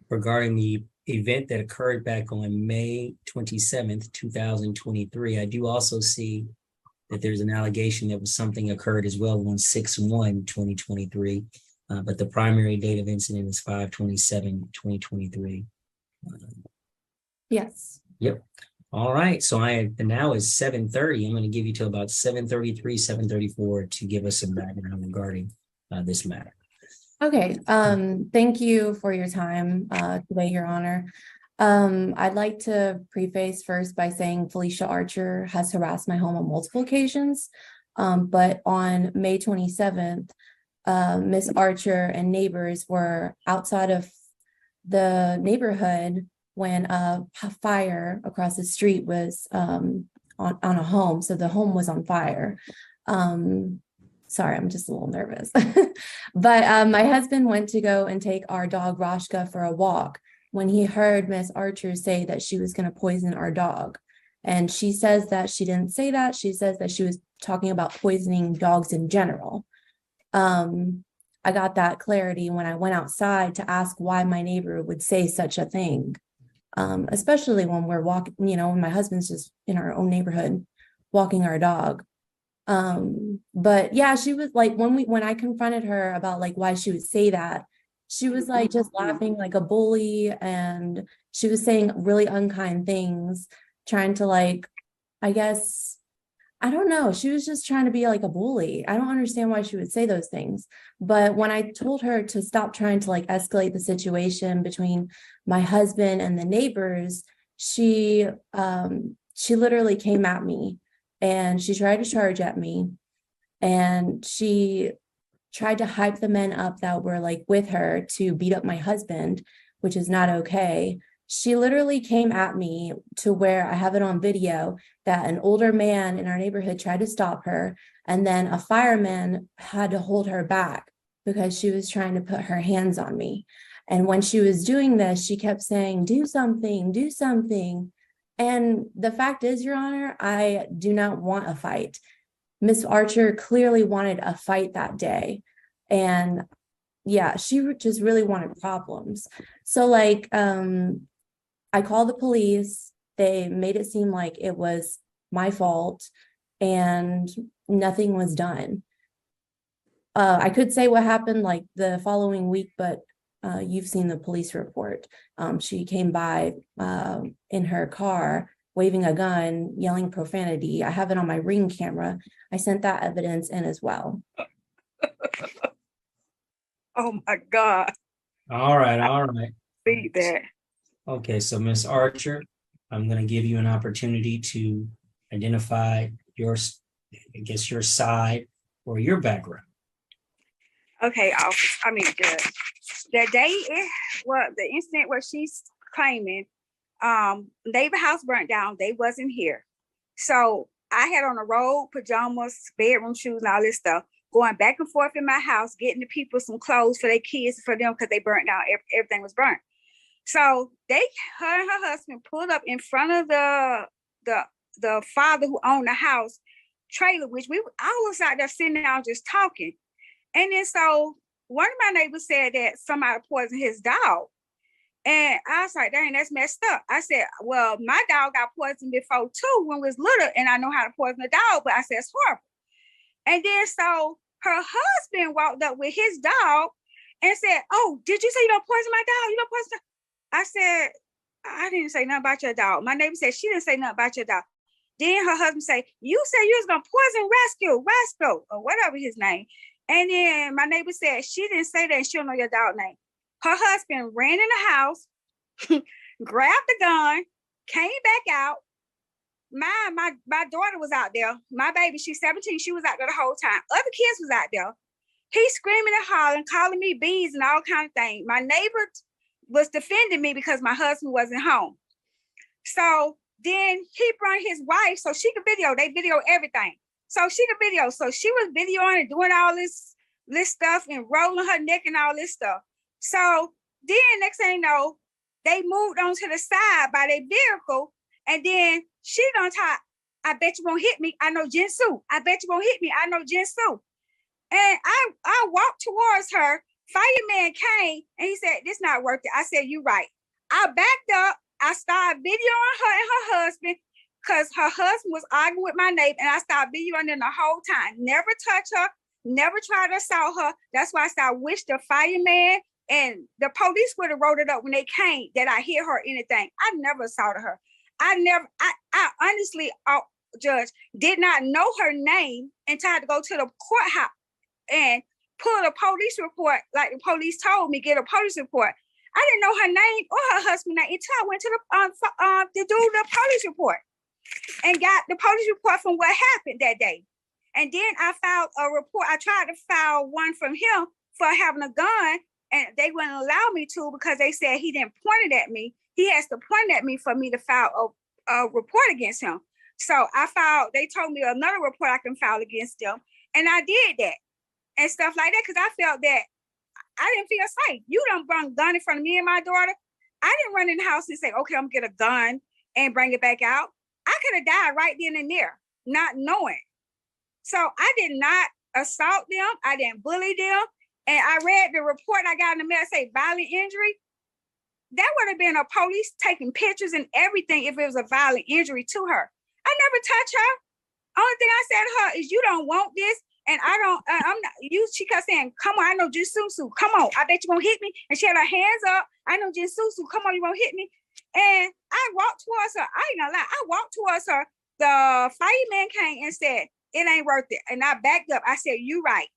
regarding the event that occurred back on May 27th, 2023. I do also see that there's an allegation that was something occurred as well on 6/1/2023, but the primary date of incident is 5/27/2023. Yes. Yep. All right. So and now is 7:30. I'm going to give you till about 7:33, 7:34 to give us some background regarding this matter. Okay. Thank you for your time today, Your Honor. I'd like to preface first by saying Felicia Archer has harassed my home on multiple occasions. But on May 27th, Miss Archer and neighbors were outside of the neighborhood when a fire across the street was on a home. So the home was on fire. Sorry, I'm just a little nervous. But my husband went to go and take our dog Rashka for a walk when he heard Miss Archer say that she was going to poison our dog. And she says that she didn't say that. She says that she was talking about poisoning dogs in general. I got that clarity when I went outside to ask why my neighbor would say such a thing, especially when we're walking, when my husband's just in our own neighborhood walking our dog. But yeah, she was like, when I confronted her about like why she would say that, she was like just laughing like a bully, and she was saying really unkind things, trying to like, I guess, I don't know. She was just trying to be like a bully. I don't understand why she would say those things. But when I told her to stop trying to like escalate the situation between my husband and the neighbors, she literally came at me and she tried to charge at me, and she tried to hype the men up that were like with her to beat up my husband, which is not okay. She literally came at me to where I have it on video that an older man in our neighborhood tried to stop her, and then a fireman had to hold her back because she was trying to put her hands on me. And when she was doing this, she kept saying, "Do something, do something." And the fact is, Your Honor, I do not want a fight. Miss Archer clearly wanted a fight that day. And yeah, she just really wanted problems. So like, I called the police. They made it seem like it was my fault and nothing was done. I could say what happened like the following week, but you've seen the police report. She came by in her car, waving a gun, yelling profanity. I have it on my Ring camera. I sent that evidence in as well. Oh my God. All right. All right. See that. Okay. So Miss Archer, I'm going to give you an opportunity to identify your side or your background. Okay, Judge. The day the incident where she's claiming neighbor house burnt down, they wasn't here. So I had on a robe, pajamas, bedroom shoes, and all this stuff, going back and forth in my house, getting the people some clothes for their kids, for them, because they burnt down, everything was burnt. So her and her husband pulled up in front of the father who owned the house trailer, which I was out there sitting down just talking. And then so one of my neighbors said that somebody poisoned his dog. And I was like, dang, that's messed up. I said, well, my dog got poisoned before too when we was little, and I know how to poison a dog, but I said, it's horrible. And then so her husband walked up with his dog and said, oh, did you say you don't poison my dog? You don't poison I said, I didn't say nothing about your dog. My neighbor said she didn't say nothing about your dog. Then her husband said, you said you was going to poison Rascal, or whatever his name. And then my neighbor said, she didn't say that, and she don't know your dog name. Her husband ran in the house, grabbed the gun, came back out. My daughter was out there. My baby, she's 17. She was out there the whole time. Other kids was out there. He's screaming and hollering, calling me bees and all kind of things. My neighbor was defending me because my husband wasn't home. So then he brought his wife so she could video. They video everything. So she could video. So she was videoing and doing all this stuff and rolling her neck and all this stuff. So then next thing you know, they moved on to the side by their vehicle. And then she gonna talk, I bet you won't hit me. I know Jinsu. I bet you won't hit me. I know Jinsu. And I walked towards her Fireman came and he said, "This not worth it." I said, "You right." I backed up. I started videoing her and her husband because her husband was arguing with my neighbor, and I started videoing them the whole time. Never touch her, never try to assault her. That's why I said I wish the fireman and the police would have wrote it up when they came that I hit her or anything. I never assaulted her. I honestly, Judge, did not know her name until I had to go to the courthouse and pull a police report, like the police told me, get a police report. I didn't know her name or her husband's name until I went to the to do the police report and got the police report from what happened that day. And then I filed a report. I tried to file one from him for having a gun, and they wouldn't allow me to because they said he didn't point it at me. He has to point at me for me to file a report against him. So I filed, they told me another report I can file against them. And I did that and stuff like that because I felt that I didn't feel safe. You done brought a gun in front of me and my daughter. I didn't run in the house and say, "Okay, I'm gonna get a gun and bring it back out." I could have died right then and there, not knowing. So I did not assault them. I didn't bully them. And I read the report I got in the mail, say violent injury. That would have been a police taking pictures and everything if it was a violent injury to her. I never touched her. Only thing I said to her is, "You don't want this. And I don't, I'm not, she kept saying, 'Come on, I know Jinsusu. Come on, I bet you gonna hit me.' And she had her hands up. 'I know Jinsusu. Come on, you gonna hit me.' And I walked towards her. I ain't gonna lie. I walked towards her. The fireman came and said, 'It ain't worth it.' And I backed up. I said, 'You right.'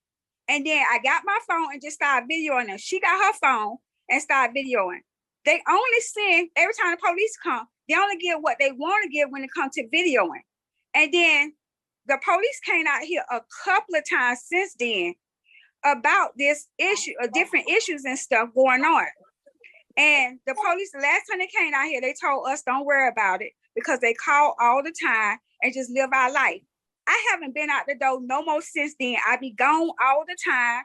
And then I got my phone and just started videoing her. She got her phone and started videoing. They only send, every time the police come, they only give what they want to give when it comes to videoing. And then the police came out here a couple of times since then about this issue, different issues and stuff going on. And the police, the last time they came out here, they told us, "Don't worry about it," because they call all the time and just live our life. I haven't been out the door no more since then. I be gone all the time.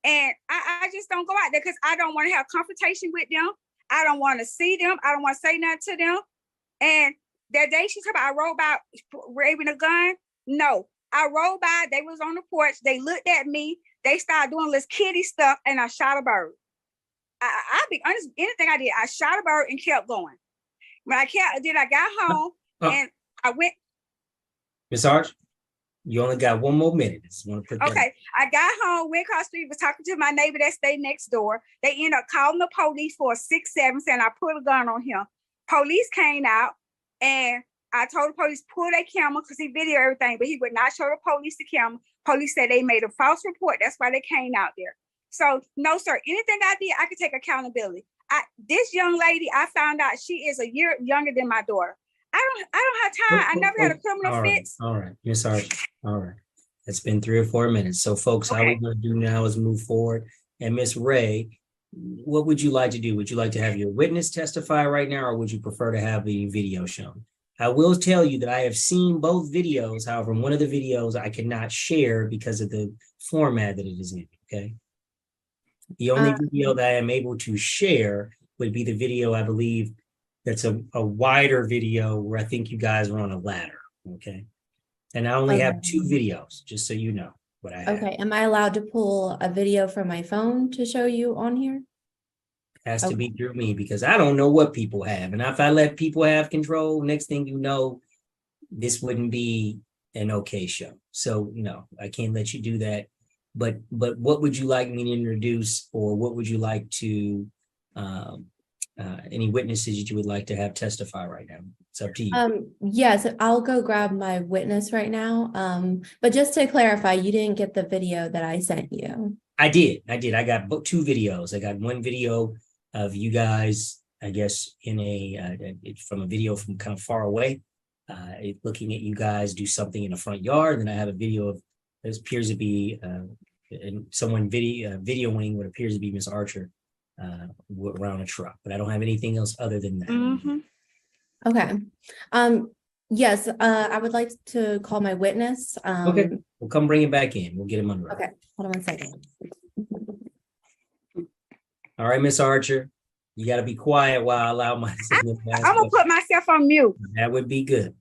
And I just don't go out there because I don't want to have confrontation with them. I don't want to see them. I don't want to say nothing to them. And that day she talked about I rode by waving a gun. No, I rode by, they was on the porch, they looked at me, they started doing this kitty stuff, and I shot a bird. I'll be honest, anything I did, I shot a bird and kept going. When I got home and I went. Ms. Arch, you only got one more minute. Just want to put that Okay, I got home, went across the street, was talking to my neighbor that stayed next door. They ended up calling the police for a 6-7, saying I put a gun on him. Police came out and I told the police pull their camera because he videoed everything, but he would not show the police the camera. Police said they made a false report. That's why they came out there. So no, sir, anything I did, I could take accountability. This young lady, I found out she is a year younger than my daughter. I don't have time. I never had a criminal offense. All right, Miss Arch. All right. It's been 3 or 4 minutes. So folks, how we're going to do now is move forward. And Miss Ray, what would you like to do? Would you like to have your witness testify right now, or would you prefer to have the video shown? I will tell you that I have seen both videos. However, one of the videos I cannot share because of the format that it is in, okay? The only video that I am able to share would be the video, I believe, that's a wider video where I think you guys are on a ladder, okay? And I only have 2 videos, just so you know what I have. Okay, am I allowed to pull a video from my phone to show you on here? Has to be through me because I don't know what people have. And if I let people have control, next thing you know, this wouldn't be an okay show. So, no, I can't let you do that. But what would you like me to introduce, or what would you like to, any witnesses that you would like to have testify right now? It's up to you. Yes, I'll go grab my witness right now. But just to clarify, you didn't get the video that I sent you. I did. I got 2 videos. I got one video of you guys, I guess, in from a video from kind of far away, looking at you guys do something in the front yard. And I have a video of this appears to be someone videoing what appears to be Miss Archer around a truck, but I don't have anything else other than that. Mm-hmm. Okay. Yes, I would like to call my witness. Okay, we'll come bring him back in. We'll get him under. Okay, hold on one second. All right, Miss Archer, you got to be quiet while I allow my. I'm gonna put myself on mute. That would be good.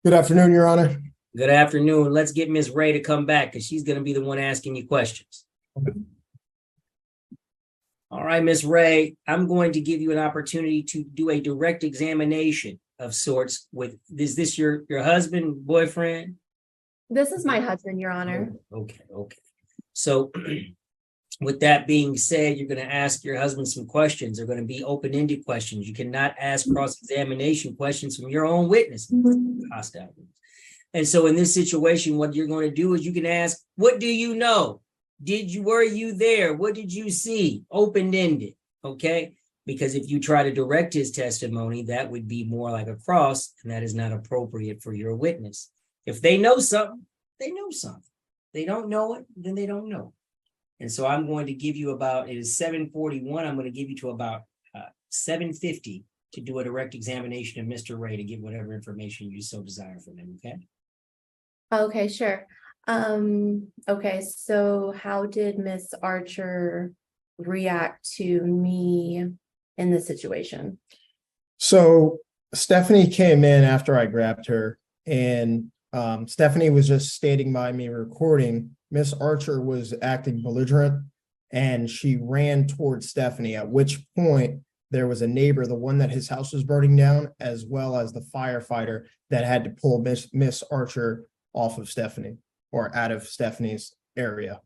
Good afternoon, Your Honor. Good afternoon. Let's get Ms. Ray to come back because she's going to be the one asking you questions. All right, Ms. Ray, I'm going to give you an opportunity to do a direct examination of sorts with, is this your husband, boyfriend? This is my husband, Your Honor. Okay. So with that being said, you're going to ask your husband some questions. They're going to be open-ended questions. You cannot ask cross-examination questions from your own witness. Hostile. And so in this situation, what you're going to do is you can ask, what do you know? Were you there? What did you see? Open-ended, okay? Because if you try to direct his testimony, that would be more like a cross, and that is not appropriate for your witness. If they know something, they know something. They don't know it, then they don't know. And so I'm going to give you about, it is 7:41. I'm going to give you to about 7:50 to do a direct examination of Mr. Ray to get whatever information you so desire from him, okay? Okay, sure. Okay, so how did Miss Archer react to me in this situation? So Stephanie came in after I grabbed her, and Stephanie was just standing by me recording. Miss Archer was acting belligerent, and she ran towards Stephanie, at which point there was a neighbor, the one that his house was burning down, as well as the firefighter that had to pull Miss Archer off of Stephanie, or out of Stephanie's area.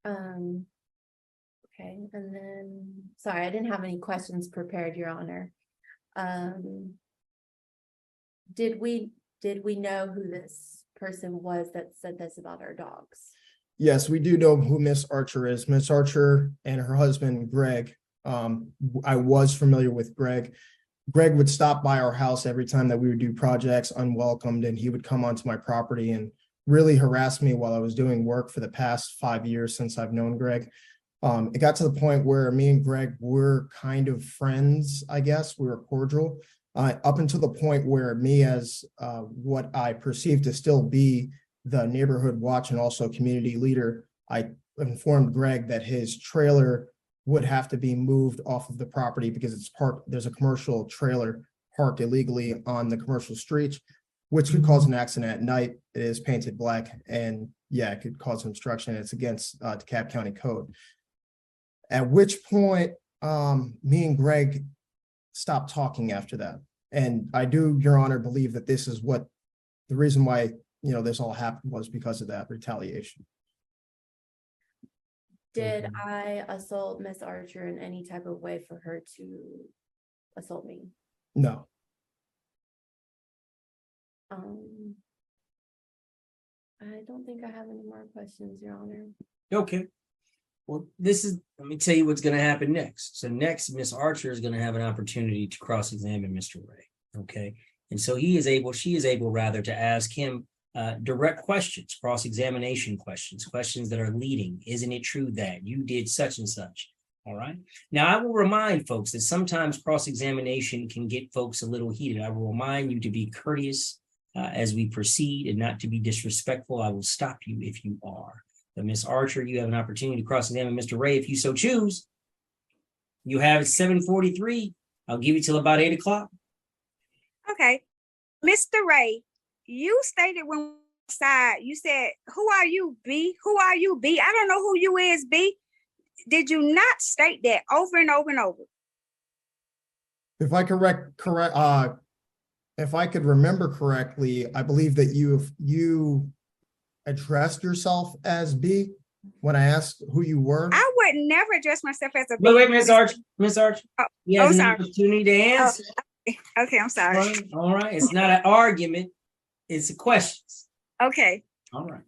Okay, and then, sorry, I didn't have any questions prepared, Your Honor. Did we know who this person was that said this about our dogs? Yes, we do know who Miss Archer is. Miss Archer and her husband, Greg. I was familiar with Greg. Greg would stop by our house every time that we would do projects unwelcomed, and he would come onto my property and really harass me while I was doing work for the past 5 years since I've known Greg. It got to the point where me and Greg were kind of friends, I guess. We were cordial, up until the point where me, as what I perceived to still be the neighborhood watch and also community leader, I informed Greg that his trailer would have to be moved off of the property because it's parked. There's a commercial trailer parked illegally on the commercial streets, which could cause an accident at night. It is painted black, and yeah, it could cause obstruction. It's against DeKalb County code. At which point, me and Greg stopped talking after that. And I do, Your Honor, believe that this is what the reason why, this all happened was because of that retaliation. Did I assault Miss Archer in any type of way for her to assault me? No. I don't think I have any more questions, Your Honor. Okay. Well, let me tell you what's going to happen next. So next, Miss Archer is going to have an opportunity to cross-examine Mr. Ray. Okay. And so she is able rather to ask him direct questions, cross-examination questions that are leading. Isn't it true that you did such and such? All right. Now, I will remind folks that sometimes cross-examination can get folks a little heated. I will remind you to be courteous as we proceed and not to be disrespectful. I will stop you if you are. But Miss Archer, you have an opportunity to cross-examine Mr. Ray if you so choose. You have 7:43. I'll give you till about 8 o'clock. Okay. Mr. Ray, you stated when side, you said, who are you, B? Who are you, B? I don't know who you is, B. Did you not state that over and over and over? If I if I could remember correctly, I believe that you addressed yourself as B when I asked who you were. I would never address myself as a B. Wait, Miss Archer. Oh, you have an sorry. opportunity to answer. Okay, I'm sorry. All right. It's not an argument. It's a question. Okay. All right.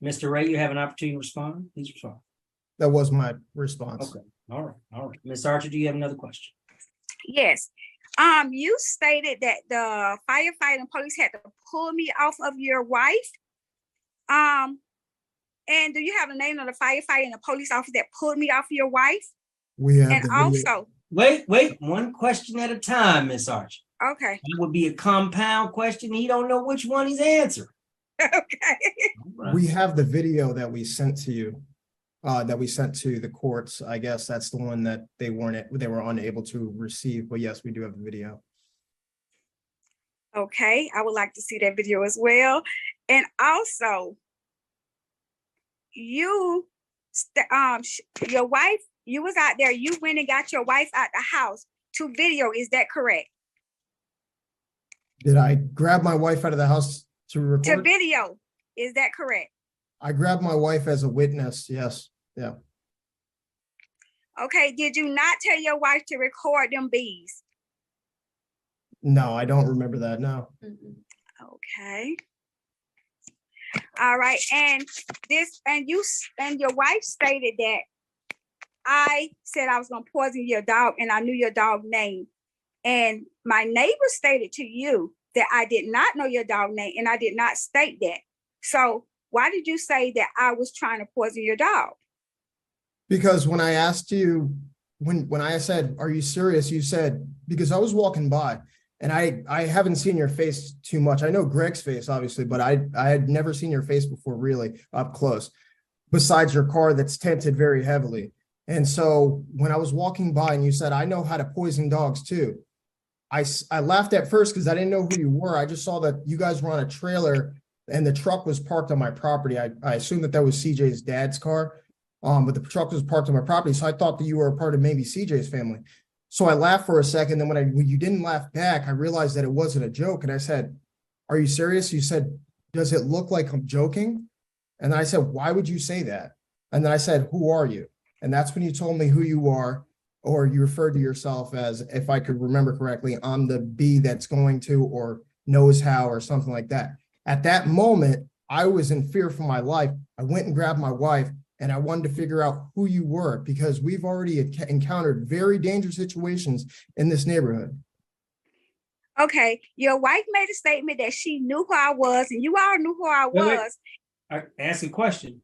Mr. Ray, you have an opportunity to respond. Please respond. That was my response. Okay. All right. Miss Archer, do you have another question? Yes. You stated that the firefighter and police had to pull me off of your wife. And do you have the name of the firefighter and the police officer that pulled me off your wife? We have And the video. also, Wait, one question at a time, Miss Archer. okay. That would be a compound question. He don't know which one he's answering. Okay. Right. We have the video that we sent to you, that we sent to the courts. I guess that's the one that they were unable to receive. But yes, we do have the video. Okay, I would like to see that video as well. And also, your wife, you was out there, you went and got your wife out the house to video, is that correct? Did I grab my wife out of the house to To record? video, is that correct? I grabbed my wife as a witness. Yes. Yeah. Okay, did you not tell your wife to record them bees? No, I don't remember that. No. Okay. All right, and your wife stated that I said I was gonna poison your dog and I knew your dog name. And my neighbor stated to you that I did not know your dog name and I did not state that. So why did you say that I was trying to poison your dog? Because when I asked you, when I said, "Are you serious?" You said, because I was walking by and I haven't seen your face too much. I know Greg's face, obviously, but I had never seen your face before really up close, besides your car that's tinted very heavily. And so when I was walking by and you said, "I know how to poison dogs too," I laughed at first because I didn't know who you were. I just saw that you guys were on a trailer and the truck was parked on my property. I assumed that was CJ's dad's car. But the truck was parked on my property. So I thought that you were a part of maybe CJ's family. So I laughed for a second. Then when you didn't laugh back, I realized that it wasn't a joke. And I said, "Are you serious?" You said, "Does it look like I'm joking?" And then I said, "Why would you say that?" And then I said, "Who are you?" And that's when you told me who you are, or you referred to yourself as, if I could remember correctly, "I'm the bee that's going to," or "knows how," or something like that. At that moment, I was in fear for my life. I went and grabbed my wife. And I wanted to figure out who you were because we've already encountered very dangerous situations in this neighborhood. Okay, your wife made a statement that she knew who I was, and you all knew who I was. Ask a question.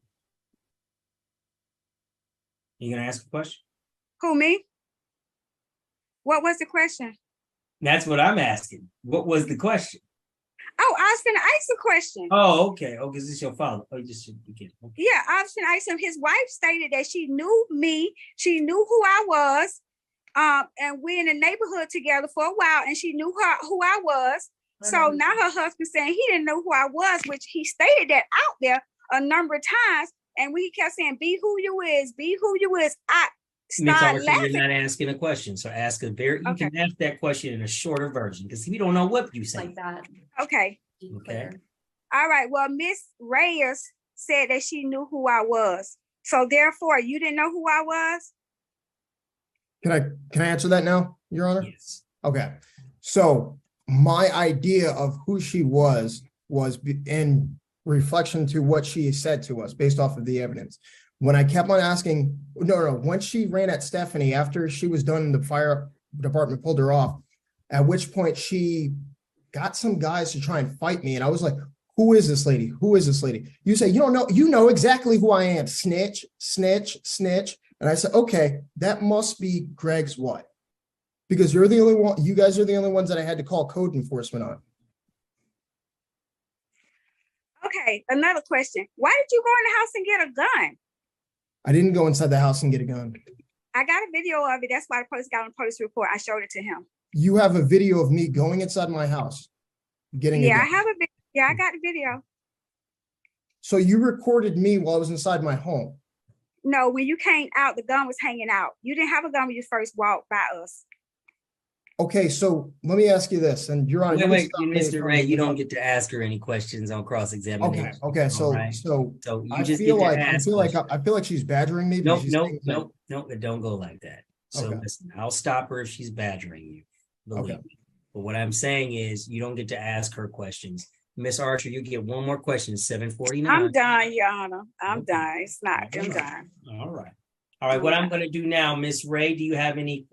You gonna ask a question? Who, me? What was the question? That's what I'm asking. What was the question? Oh, I was gonna ask a question. Oh, okay. Oh, because it's your father. Oh, you just begin. Okay. Yeah, I was gonna ask him. His wife stated that she knew me, she knew who I was, and we're in the neighborhood together for a while, and she knew who I was. So now her husband saying he didn't know who I was, which he stated that out there a number of times, and we kept saying, "Be who you is, be who you is." I started laughing. You're not asking a question, so ask a very. You Okay. can ask that question in a shorter version because we don't know what you say. Like that. Okay. Okay. All right. Well, Miss Reyes said that she knew who I was. So therefore, you didn't know who I was? Can I answer that now, Your Honor? Yes. Okay. So my idea of who she was in reflection to what she said to us based off of the evidence. When I kept on asking, once she ran at Stephanie after she was done, the fire department pulled her off, at which point she got some guys to try and fight me. And I was like, "Who is this lady? Who is this lady?" You say, "You don't know, you know exactly who I am." Snitch, snitch, snitch. And I said, "Okay, that must be Greg's wife. Because you're the only one, you guys are the only ones that I had to call code enforcement on." Okay, another question. Why did you go in the house and get a gun? I didn't go inside the house and get a gun. I got a video of it. That's why the police got on the police report. I showed it to him. You have a video of me going inside my house, getting a Yeah, gun. I have a video. Yeah, I got the video. So you recorded me while I was inside my home. No, when you came out, the gun was hanging out. You didn't have a gun when you first walked by us. Okay, so let me ask you this, and Your Honor. Wait, Mr. Ray, you don't get to ask her any questions on cross-examination. Okay, so right. so So you I just feel get to like ask I feel like she's badgering me. because she's saying that- Nope, it don't go like that. So Okay. listen, I'll stop her if she's badgering you. Believe Okay. me. But what I'm saying is you don't get to ask her questions. Miss Archer, you get one more question. It's 7:49. I'm done, Your Honor. I'm Okay. done. It's not. I'm All right. done. All right. All right. What I'm going to do now, Miss Ray, do you have any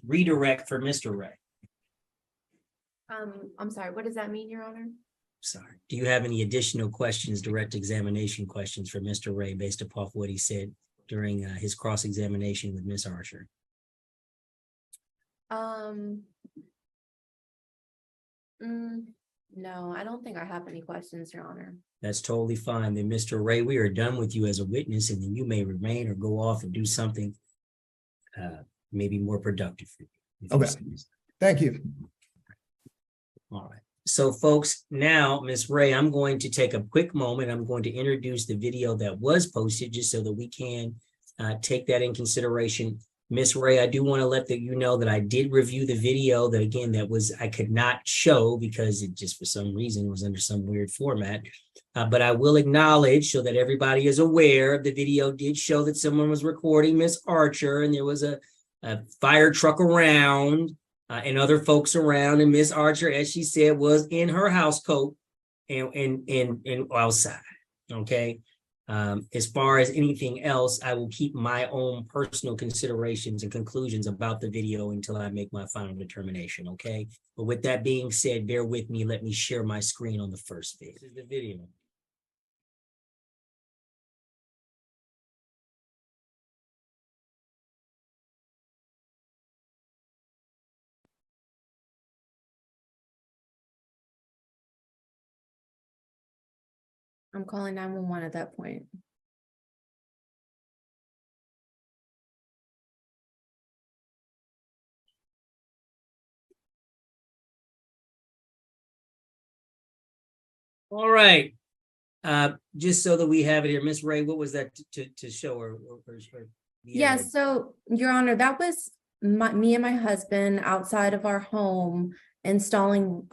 redirect for Mr. Ray? I'm sorry, what does that mean, Your Honor? Sorry. Do you have any additional questions, direct examination questions for Mr. Ray based upon what he said during his cross-examination with Miss Archer? No, I don't think I have any questions, Your Honor. That's totally fine. Then, Mr. Ray, we are done with you as a witness, and then you may remain or go off and do something maybe more productive for you. Okay. Thank you. All right. So folks, now, Ms. Ray, I'm going to take a quick moment. I'm going to introduce the video that was posted just so that we can take that in consideration. Ms. Ray, I do want to let you know that I did review the video that, again, I could not show because it just for some reason was under some weird format. But I will acknowledge so that everybody is aware the video did show that someone was recording Miss Archer and there was a fire truck around and other folks around. And Miss Archer, as she said, was in her house coat and outside. Okay. As far as anything else, I will keep my own personal considerations and conclusions about the video until I make my final determination. Okay. But with that being said, bear with me. Let me share my screen on the first video. This is the video. I'm calling 911 at that point. All right. Just so that we have it here, Miss Ray, what was that to show her? Yeah, so Your Honor, that was me and my husband outside of our home installing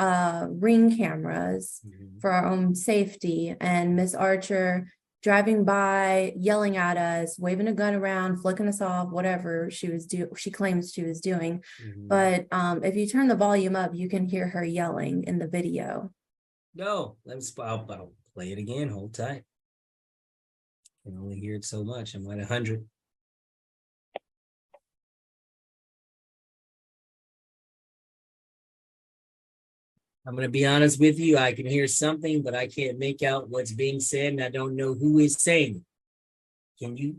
ring cameras for our own safety, and Miss Archer driving by, yelling at us, waving a gun around, flicking us off, whatever she claims she was doing. But if you turn the volume up, you can hear her yelling in the video. No, I'll play it again. Hold tight. I can only hear it so much. I'm at 100. I'm going to be honest with you. I can hear something, but I can't make out what's being said, and I don't know who is saying it. Can you?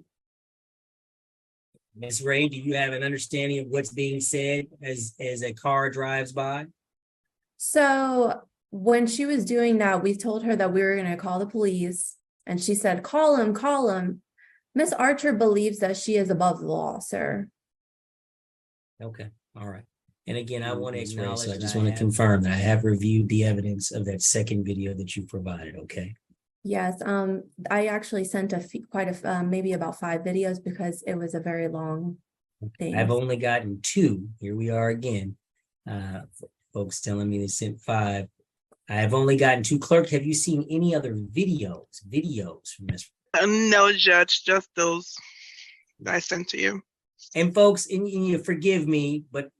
Ms. Ray, do you have an understanding of what's being said as a car drives by? So when she was doing that, we told her that we were going to call the police, and she said, call him, call him. Miss Archer believes that she is above the law, sir. Okay, all right. And again, I want to acknowledge, so I just want to confirm that I have reviewed the evidence of that second video that you provided, okay? Yes, I actually sent maybe about 5 videos because it was a very long thing. I've only gotten 2. Here we are again. Folks telling me they sent 5. I have only gotten 2. Clerk, have you seen any other videos from this? No, Judge, just those I sent to you. And folks, and you forgive me, but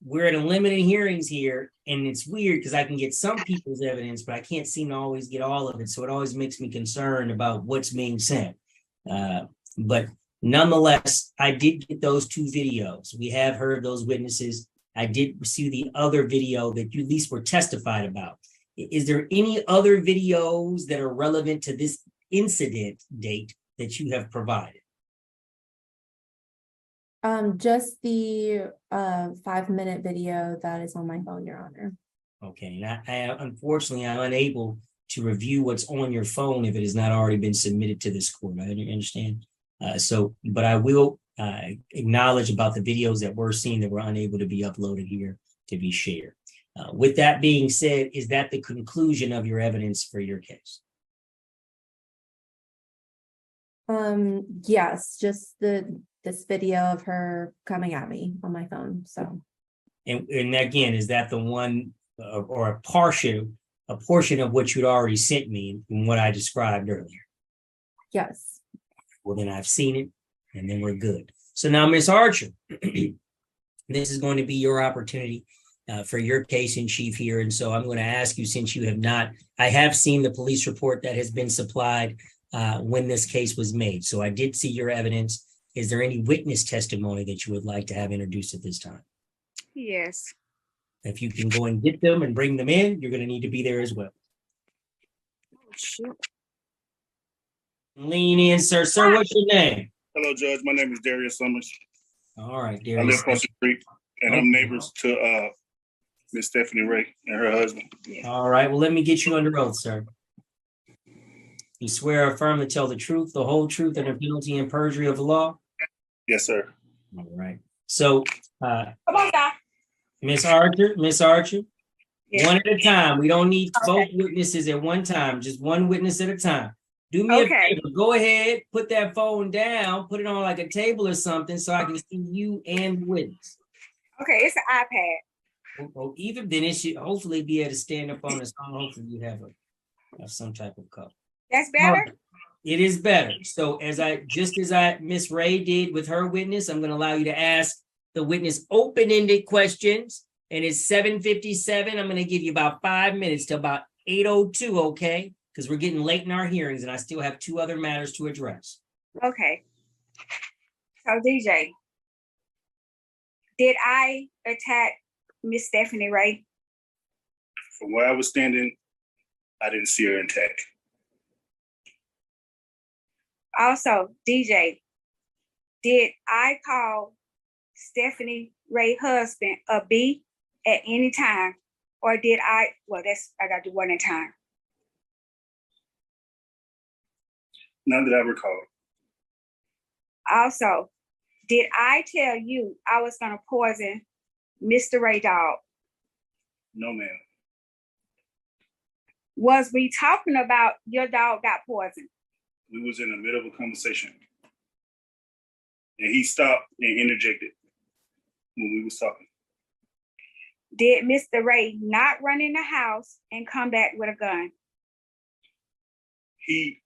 we're at a limited hearings here, and it's weird because I can get some people's evidence, but I can't seem to always get all of it. So it always makes me concerned about what's being said. But nonetheless, I did get those 2 videos. We have heard those witnesses. I did see the other video that you at least were testified about. Is there any other videos that are relevant to this incident date that you have provided? Just the 5-minute video that is on my phone, Your Honor. Okay, and I unfortunately I'm unable to review what's on your phone if it has not already been submitted to this court. I understand. But I will acknowledge about the videos that we're seeing that were unable to be uploaded here to be shared. With that being said, is that the conclusion of your evidence for your case? Yes, just this video of her coming at me on my phone. So, and again, is that the one or a portion of what you'd already sent me from what I described earlier? yes. Well, then I've seen it, and then we're good. So now, Ms. Archer, this is going to be your opportunity for your case in chief here. And so I'm going to ask you, since you have not, I have seen the police report that has been supplied when this case was made. So I did see your evidence. Is there any witness testimony that you would like to have introduced at this time? Yes. If you can go and get them and bring them in, you're going to need to be there as well. Oh, shoot. Lean in, sir. Sir, what's your name? Hello, Judge. My name is Darius Summers. All right, I Darius. live across the street, and I'm neighbors to Miss Stephanie Ray and her husband. All right. Well, let me get you under oath, sir. You swear or affirm to tell the truth, the whole truth, and the penalty and perjury of the law? Yes, sir. All right. So, Come on, Doc. Miss Archer, Yeah. One at a time. We don't need both Okay. witnesses at one time, just one witness at a time. Do me a Okay. favor, go ahead, put that phone down, put it on like a table or something so I can see you and the witness. Okay, it's an iPad. Or either then it should hopefully be able to stand up on its own. Hopefully you have some type of cover. That's better? It is better. So as Miss Ray did with her witness, I'm gonna allow you to ask the witness open-ended questions. And it's 7:57. I'm gonna give you about 5 minutes to about 8:02, okay? Because we're getting late in our hearings and I still have 2 other matters to address. Okay. So DJ, did I attack Miss Stephanie Ray? From where I was standing, I didn't see her intact. Also, DJ, did I call Stephanie Ray husband a B at any time? Or did I gotta do one at a time. Not that I recall. Also, did I tell you I was gonna poison Mr. Ray dog? No, ma'am. Was we talking about your dog got poisoned? We was in the middle of a conversation. And he stopped and interjected when we was talking. Did Mr. Ray not run in the house and come back with a gun? He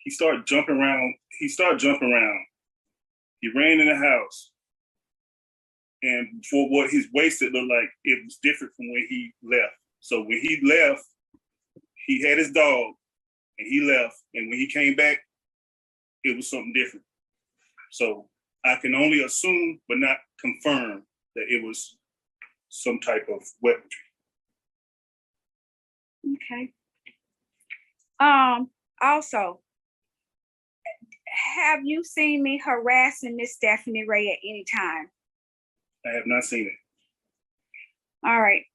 started jumping around. He ran in the house. And for what his waist it looked like, it was different from when he left. So when he left, he had his dog and he left. And when he came back, it was something different. So I can only assume, but not confirm, that it was some type of weaponry. Okay. Also, have you seen me harassing Miss Stephanie Ray at any time? I have not seen it. All right.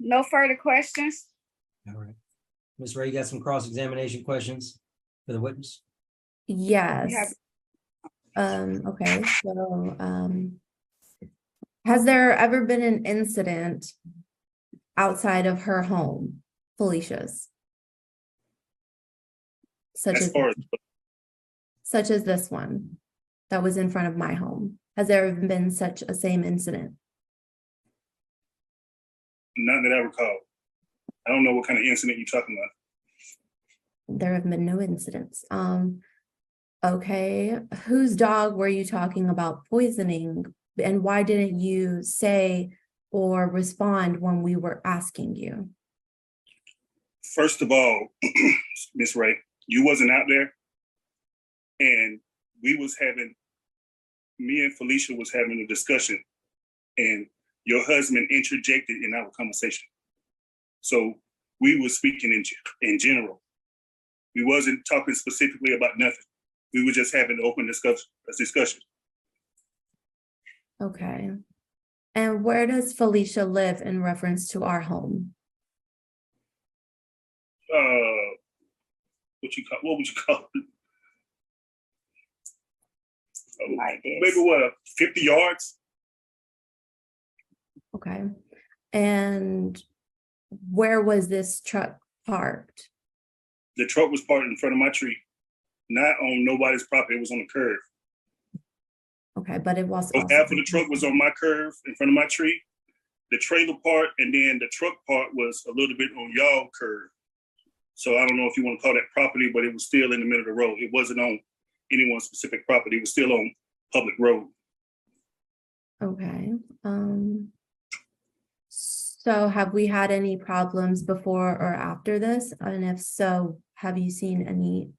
No further questions? All right. Ms. Ray, you got some cross-examination questions for the witness? Yes. Okay, so has there ever been an incident outside of her home, Felicia's? Such as this one that was in front of my home. Has there ever been such a same incident? Not that I recall. I don't know what kind of incident you're talking about. There have been no incidents. Okay, whose dog were you talking about poisoning, and why didn't you say or respond when we were asking you? First of all, Miss Ray, you wasn't out there, and me and Felicia was having a discussion, and your husband interjected in our conversation. So we were speaking in general. We wasn't talking specifically about nothing. We were just having an open discussion. Okay. And where does Felicia live in reference to our home? What would you call it? Like this. Maybe 50 yards? Okay. And where was this truck parked? The truck was parked in front of my tree, not on nobody's property. It was on the curve. Okay, but it was So also half of the truck was on my curve in front of my tree. The trailer part and then the truck part was a little bit on y'all curve. So I don't know if you want to call that property, but it was still in the middle of the road. It wasn't on anyone's specific property. It was still on public road. Okay. So have we had any problems before or after this? And if so, have you seen any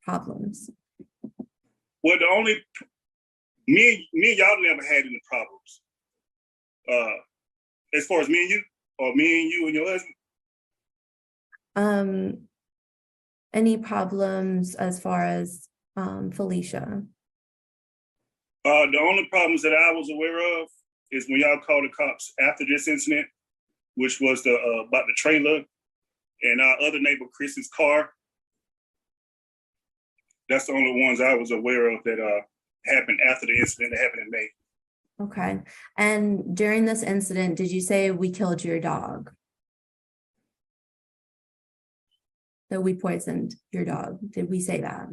problems? Well, the only me and y'all never had any problems. As far as me and you, or me and you and your husband. Any problems as far as Felicia? The only problems that I was aware of is when y'all called the cops after this incident, which was about the trailer and our other neighbor Chris's car. That's the only ones I was aware of that happened after the incident that happened in May. Okay. And during this incident, did you say we killed your dog? That we poisoned your dog? Did we say that?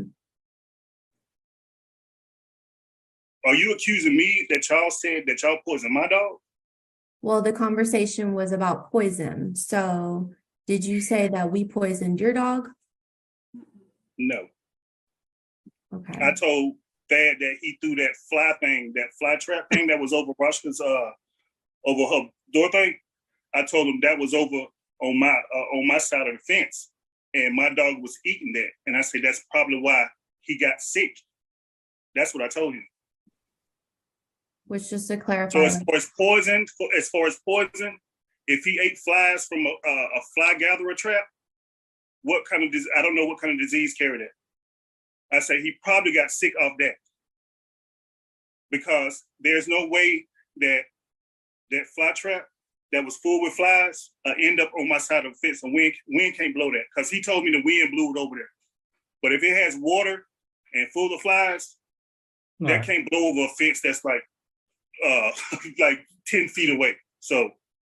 Are you accusing me that y'all said that y'all poisoned my dog? Well, the conversation was about poison. So did you say that we poisoned your dog? No. Okay. I told Thad that he threw that fly trap thing that was over Rashka's over her door thing. I told him that was over on my side of the fence, and my dog was eating that. And I said that's probably why he got sick. That's what I told him. Which, just to So clarify, as far as poison, if he ate flies from a fly gatherer trap, what kind of disease? I don't know what kind of disease carried it. I say he probably got sick off that, because there's no way that that fly trap that was full with flies end up on my side of the fence, and wind can't blow that, because he told me the wind blew it over there. But if it has water and full of flies, All that right. can't blow over a fence that's like 10 feet away. So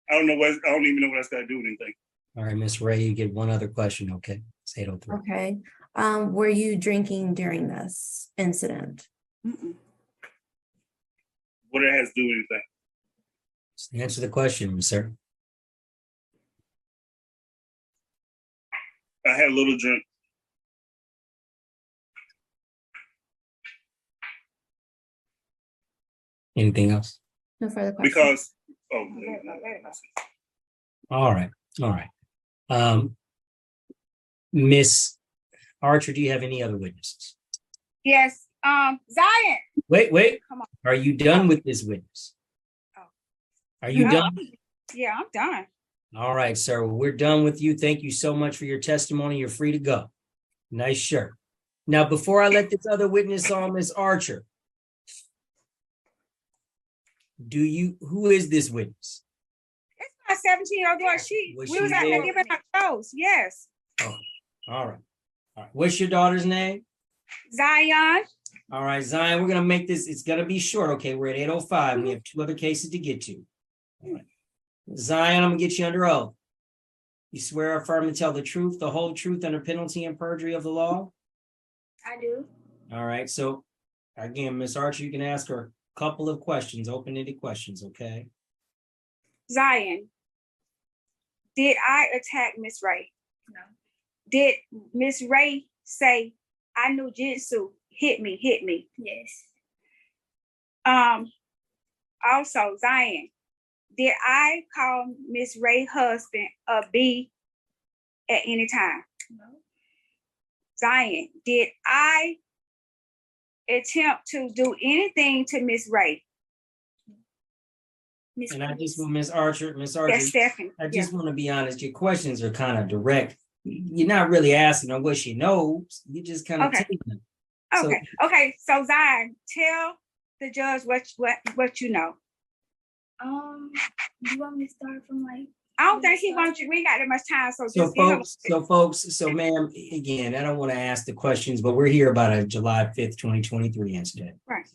I don't even know what that's got to do with anything. All right, Miss Ray, you get one other question, okay? It's 8:03. okay. Were you drinking during this incident? Mm-mm. What it has to do with anything. Just answer the question, sir. I had a little drink. Anything else? No further questions. Because All right, all right. Miss Archer, do you have any other witnesses? Yes, Zion. Wait. Come on. Are you done with this witness? Oh. Are you No. done? Yeah, I'm done. All right, sir. We're done with you. Thank you so much for your testimony. You're free to go. Nice shirt. Now, before I let this other witness on, Miss Archer, who is this witness? It's my 17-year-old daughter. Was We she was out there there? giving out shows. Yes. Oh, all right. All right. What's your daughter's name? Zion. All right, Zion, we're gonna make this, it's gonna be short, okay? We're at 8:05. We have two other cases to get to. All right. Zion, I'm gonna get you under oath. You swear or affirm to tell the truth, the whole truth under penalty and perjury of the law? I do. All right, so again, Miss Archer, you can ask her a couple of questions, open-ended questions, okay? Zion. Did I attack Miss Ray? No. Did Miss Ray say, I knew Jitsu, hit me? Yes. Also, Zion, did I call Miss Ray's husband a B at any time? No. Zion, did I attempt to do anything to Miss Ray? And I just want Miss Archer, Yes, Stephanie. I just want to be honest, your questions are kind of direct. You're not really asking her what she knows. You just kind of Okay. taking them. Okay. So Zion, tell the judge what you know. You want me to start from like? I don't think he wants you. We ain't got that much time, so So just give him. folks, ma'am, again, I don't want to ask the questions, but we're here about a July 5th, 2023 incident. Right.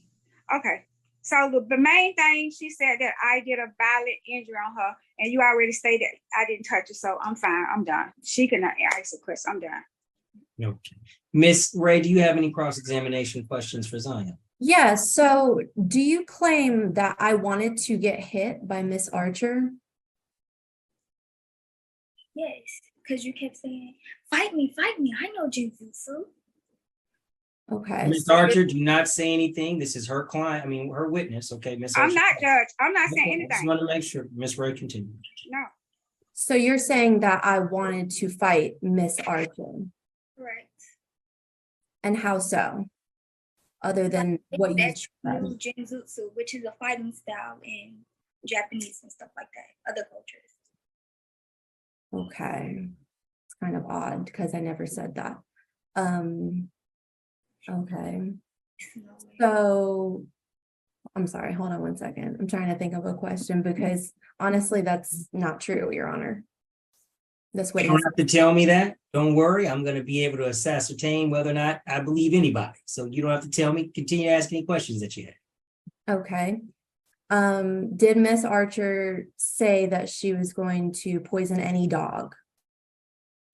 Okay. So the main thing, she said that I did a violent injury on her, and you already stated I didn't touch her, so I'm fine. I'm done. She can ask a question. I'm done. Okay. Miss Ray, do you have any cross-examination questions for Zion? Yeah, so do you claim that I wanted to get hit by Miss Archer? Yes, because you kept saying, fight me, I know jujutsu. Okay. Miss Archer, do not say anything. This is her client, her witness, okay, Miss Archer? I'm not judge. I'm not saying Okay, I just anything. want to make sure. Miss Ray, continue. No. So you're saying that I wanted to fight Miss Archer, Correct. and how so? Other than what you That's said. new Jinjutsu, which is a fighting style in Japanese and stuff like that, other cultures. Okay. It's kind of odd because I never said that. Okay. So I'm sorry, hold on one second. I'm trying to think of a question because honestly, that's not true, Your Honor. This You witness. don't have to tell me that. Don't worry. I'm going to be able to ascertain whether or not I believe anybody. So you don't have to tell me. Continue to ask any questions that you have. Okay. Did Miss Archer say that she was going to poison any dog?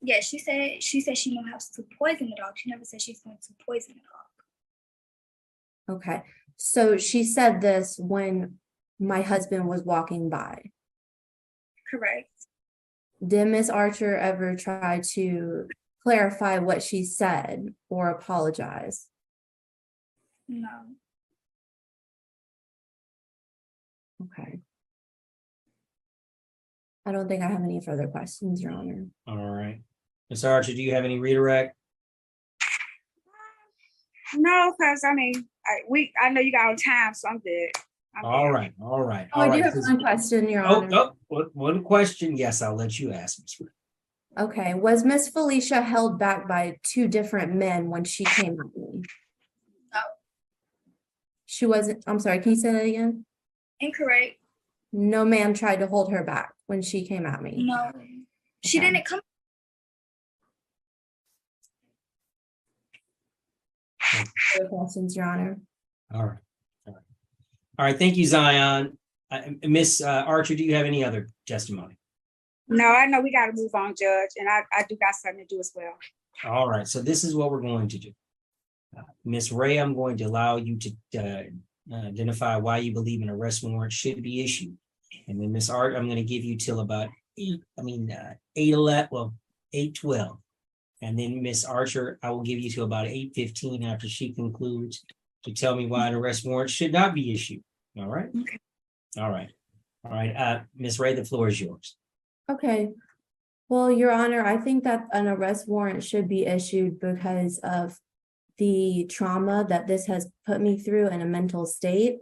Yeah, she said she knew how to poison the dog. She never said she's going to poison the dog. Okay, so she said this when my husband was walking by. Correct. Did Miss Archer ever try to clarify what she said or apologize? No. Okay. I don't think I have any further questions, Your Honor. All right. Ms. Archer, do you have any redirect? No, because I mean, I know you got on time, so I'm good. All right, all right, Oh, all I do right. have one question, Your Oh, Honor. one question. Yes, I'll let you ask, Ms. Ray. Okay, was Miss Felicia held back by two different men when she came at me? No. She wasn't, I'm sorry, can you say that again? Incorrect. No man tried to hold her back when she came at me. No. She Okay. didn't come. Other questions, Your Honor? All right, all right. All right, thank you, Zion. Miss Archer, do you have any other testimony? No, I know we got to move on, Judge, and I do got something to do as well. All right, so this is what we're going to do. Ms. Ray, I'm going to allow you to identify why you believe an arrest warrant should be issued. And then Ms. Art, I'm going to give you till about 8:12. And then Ms. Archer, I will give you till about 8:15 after she concludes to tell me why an arrest warrant should not be issued. All right? Okay. All right. All right. Ms. Ray, the floor is yours. Okay. Well, Your Honor, I think that an arrest warrant should be issued because of the trauma that this has put me through in a mental state.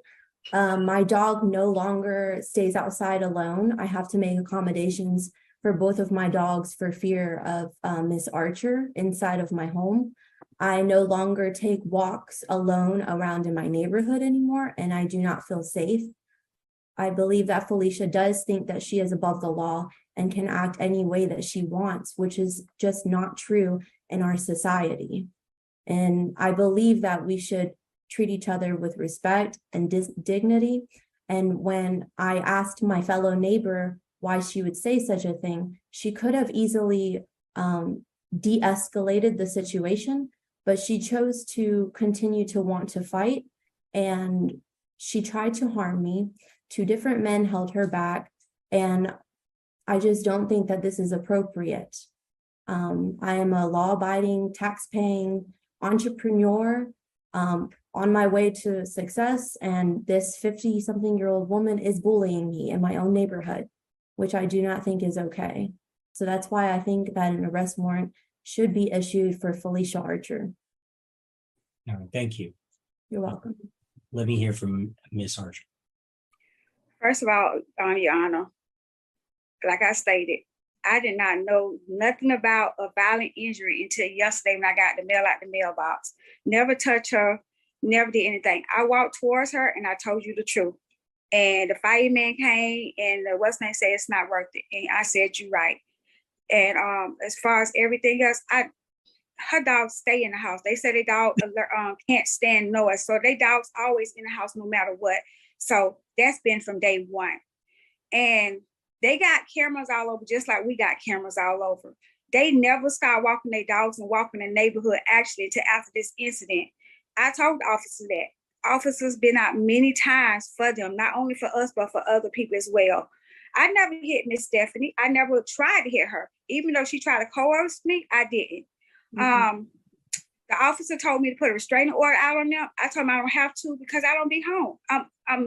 My dog no longer stays outside alone. I have to make accommodations for both of my dogs for fear of Miss Archer inside of my home. I no longer take walks alone around in my neighborhood anymore, and I do not feel safe. I believe that Felicia does think that she is above the law and can act any way that she wants, which is just not true in our society. And I believe that we should treat each other with respect and dignity. And when I asked my fellow neighbor why she would say such a thing, she could have easily de-escalated the situation, but she chose to continue to want to fight. And she tried to harm me. Two different men held her back. And I just don't think that this is appropriate. I am a law-abiding, tax-paying entrepreneur on my way to success, and this 50-something-year-old woman is bullying me in my own neighborhood, which I do not think is okay. So that's why I think that an arrest warrant should be issued for Felicia Archer. All right, thank you. You're welcome. Let me hear from Ms. Archer. First of all, Your Honor, like I stated, I did not know nothing about a violent injury until yesterday when I got the mail out the mailbox. Never touched her, never did anything. I walked towards her and I told you the truth. And the fireman came and the what's name said it's not worth it. And I said, you're right. And as far as everything else, her dogs stay in the house. They say their dog can't stand noise. So their dogs always in the house no matter what. So that's been from day one. And they got cameras all over, just like we got cameras all over. They never start walking their dogs and walking the neighborhood actually until after this incident. I told the officer that. Officers been out many times for them, not only for us, but for other people as well. I never hit Miss Stephanie. I never tried to hit her. Even though she tried to coerce me, I didn't. Mm-hmm. The officer told me to put a restraining order out on them. I told him I don't have to because I don't be home.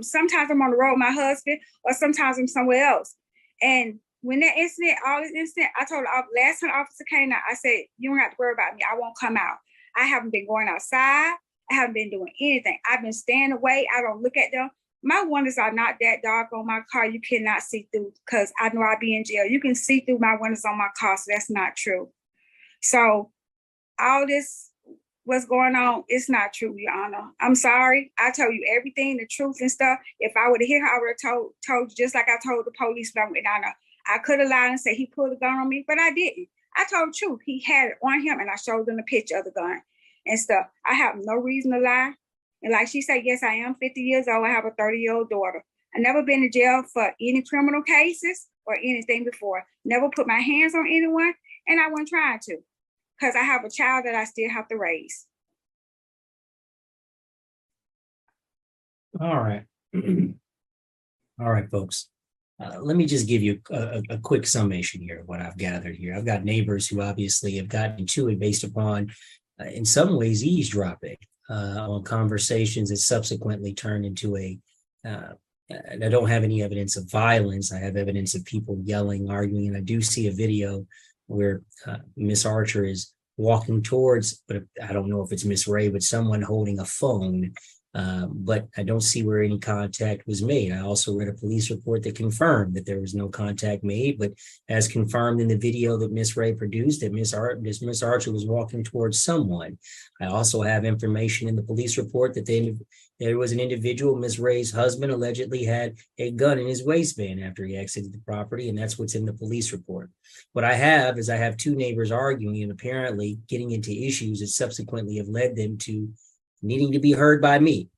Sometimes I'm on the road with my husband, or sometimes I'm somewhere else. And when that incident, all this incident, I told the last time the officer came out, I said, you don't have to worry about me. I won't come out. I haven't been going outside. I haven't been doing anything. I've been staying away. I don't look at them. My windows are not that dark on my car. You cannot see through because I know I'll be in jail. You can see through my windows on my car, so that's not true. So all this what's going on, it's not true, Your Honor. I'm sorry. I told you everything, the truth and stuff. If I would have hit her, I would have told you just like I told the police when I went down there. I could have lied and said he pulled a gun on me, but I didn't. I told the truth. He had it on him, and I showed them the picture of the gun and stuff. I have no reason to lie. And like she said, yes, I am 50 years old. I have a 30-year-old daughter. I never been to jail for any criminal cases or anything before. Never put my hands on anyone, and I wasn't trying to, because I have a child that I still have to raise. All right. All right, folks. Let me just give you a quick summation here of what I've gathered here. I've got neighbors who obviously have gotten into it based upon, in some ways, eavesdropping on conversations that subsequently turned into and I don't have any evidence of violence. I have evidence of people yelling, arguing, and I do see a video where Miss Archer is walking towards, but I don't know if it's Miss Ray, but someone holding a phone. But I don't see where any contact was made. I also read a police report that confirmed that there was no contact made, but as confirmed in the video that Miss Ray produced, that Miss Archer was walking towards someone. I also have information in the police report that there was an individual, Miss Ray's husband, allegedly had a gun in his waistband after he exited the property, and that's what's in the police report. What I have is two neighbors arguing and apparently getting into issues that subsequently have led them to needing to be heard by me.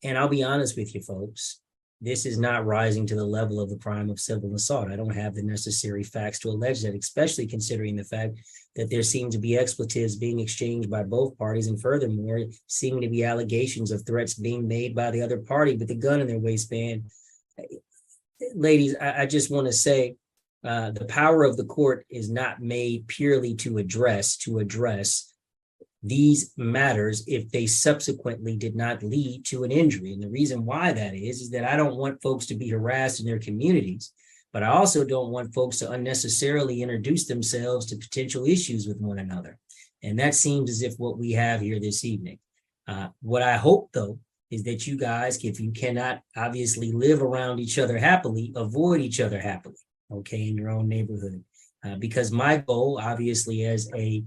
And I'll be honest with you, folks, this is not rising to the level of the crime of civil assault. I don't have the necessary facts to allege that, especially considering the fact that there seem to be expletives being exchanged by both parties. And furthermore, seem to be allegations of threats being made by the other party with a gun in their waistband. Ladies, I just want to say the power of the court is not made purely to address these matters if they subsequently did not lead to an injury. And the reason why that is that I don't want folks to be harassed in their communities, but I also don't want folks to unnecessarily introduce themselves to potential issues with one another. And that seems as if what we have here this evening. What I hope, though, is that you guys, if you cannot obviously live around each other happily, avoid each other happily, okay, in your own neighborhood. Because my goal, obviously, as a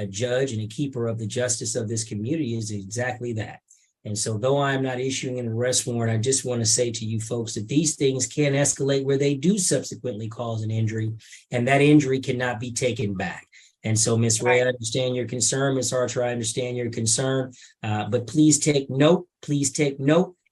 judge and a keeper of the justice of this community is exactly that. And so though I'm not issuing an arrest warrant, I just want to say to you folks that these things can escalate where they do subsequently cause an injury, and that injury cannot be taken back. And so, Ms. Ray, I understand your concern. Ms. Archer, I understand your concern. But please take note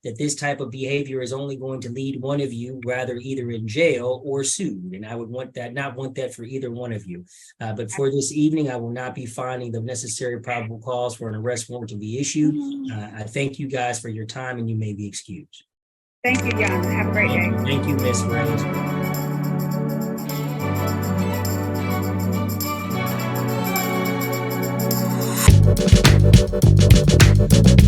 that this type of behavior is only going to lead one of you rather either in jail or sued. And I would not want that for either one of you. But for this evening, I will not be finding the necessary probable cause for an arrest warrant to be issued. I thank you guys for your time, and you may be excused. Thank you, John. Have a great day. Thank you, Ms. Ray.